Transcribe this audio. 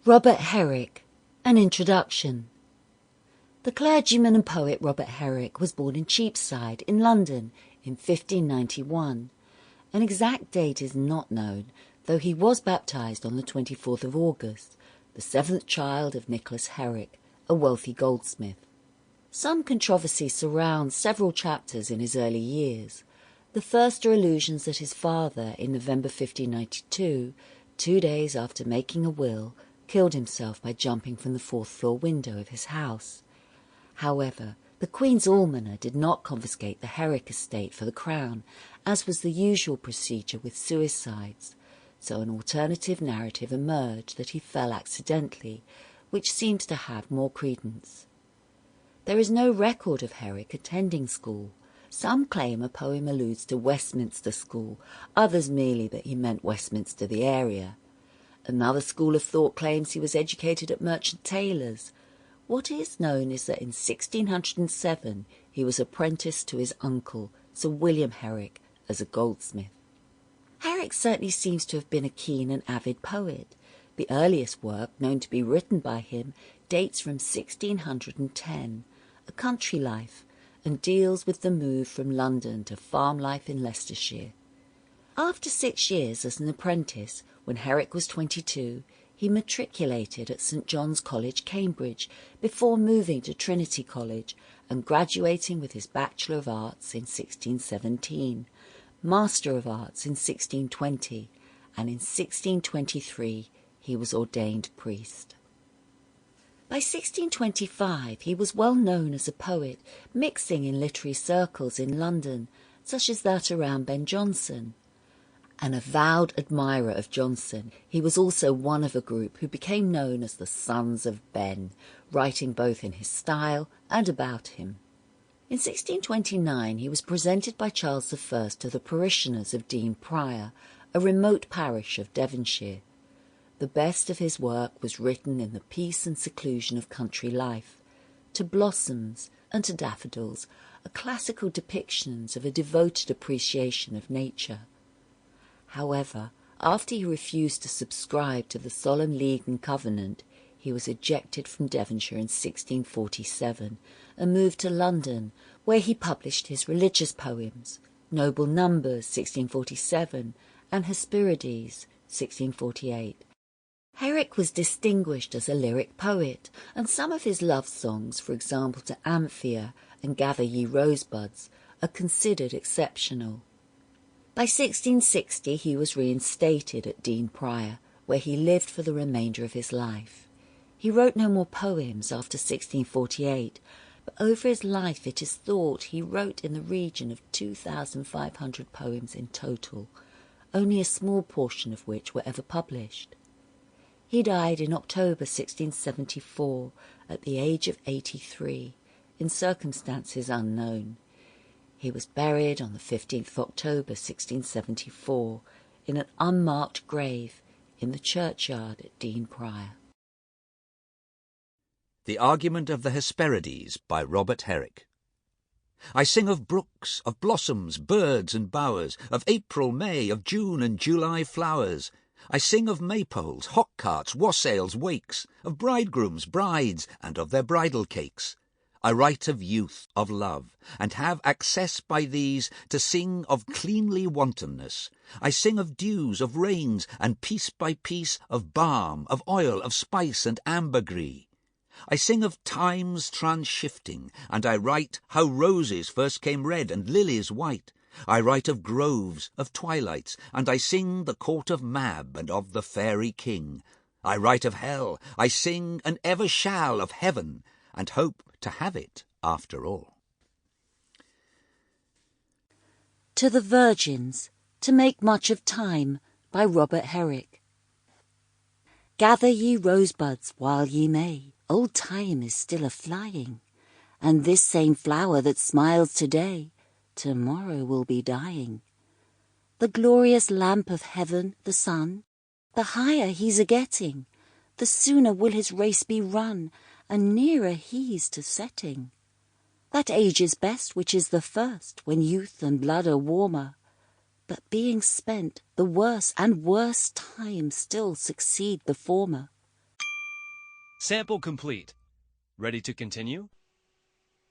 Robert Herrick, an introduction. The clergyman and poet Robert Herrick was born in Cheapside in London in 1591. An exact date is not known, though he was baptised on the 24th of August, the seventh child of Nicholas Herrick, a wealthy goldsmith. Some controversy surrounds several chapters in his early years. The first are allusions that his father, in November 1592, 2 days after making a will, killed himself by jumping from the fourth-floor window of his house. However, the Queen's almoner did not confiscate the Herrick estate for the Crown, as was the usual procedure with suicides, so an alternative narrative emerged that he fell accidentally, which seems to have more credence. There is no record of Herrick attending school. Some claim a poem alludes to Westminster School, others merely that he meant Westminster the area. Another school of thought claims he was educated at Merchant Taylor's. What is known is that in 1607 he was apprenticed to his uncle, Sir William Herrick, as a goldsmith. Herrick certainly seems to have been a keen and avid poet. The earliest work known to be written by him dates from 1610, A Country Life, and deals with the move from London to farm life in Leicestershire. After 6 years as an apprentice, when Herrick was 22, he matriculated at St John's College, Cambridge, before moving to Trinity College and graduating with his Bachelor of Arts in 1617, Master of Arts in 1620, and in 1623 he was ordained priest. By 1625 he was well known as a poet, mixing in literary circles in London, such as that around Ben Jonson. An avowed admirer of Jonson, he was also one of a group who became known as the Sons of Ben, writing both in his style and about him. In 1629 he was presented by Charles I to the parishioners of Dean Prior, a remote parish of Devonshire. The best of his work was written in the peace and seclusion of country life. To Blossoms and to Daffodils are classical depictions of a devoted appreciation of nature. However, after he refused to subscribe to the Solemn League and Covenant, he was ejected from Devonshire in 1647 and moved to London, where he published his religious poems, Noble Numbers, 1647, and Hesperides, 1648. Herrick was distinguished as a lyric poet, and some of his love songs, for example to Anthea and Gather Ye Rosebuds, are considered exceptional. By 1660 he was reinstated at Dean Prior, where he lived for the remainder of his life. He wrote no more poems after 1648, but over his life it is thought he wrote in the region of 2,500 poems in total, only a small portion of which were ever published. He died in October 1674 at the age of 83, in circumstances unknown. He was buried on the 15th of October 1674 in an unmarked grave in the churchyard at Dean Prior. The Argument of the Hesperides by Robert Herrick. I sing of brooks, of blossoms, birds and bowers, of April, May, of June and July flowers. I sing of maypoles, hock carts, wassails, wakes, of bridegrooms, brides, and of their bridal cakes. I write of youth, of love, and have access by these to sing of cleanly wantonness. I sing of dews, of rains, and piece by piece of balm, of oil, of spice and ambergris. I sing of times trans-shifting, and I write how roses first came red and lilies white. I write of groves, of twilights, and I sing the court of Mab and of the fairy king. I write of hell, I sing and ever shall of heaven, and hope to have it after all. To the Virgins, to make much of time, by Robert Herrick. Gather ye rosebuds while ye may, old time is still a-flying, and this same flower that smiles today, tomorrow will be dying. The glorious lamp of heaven, the sun, the higher he's a-getting, the sooner will his race be run, and nearer he's to setting. That age is best which is the first, when youth and blood are warmer, but being spent, the worse and worse times still succeed the former. Sample complete. Ready to continue?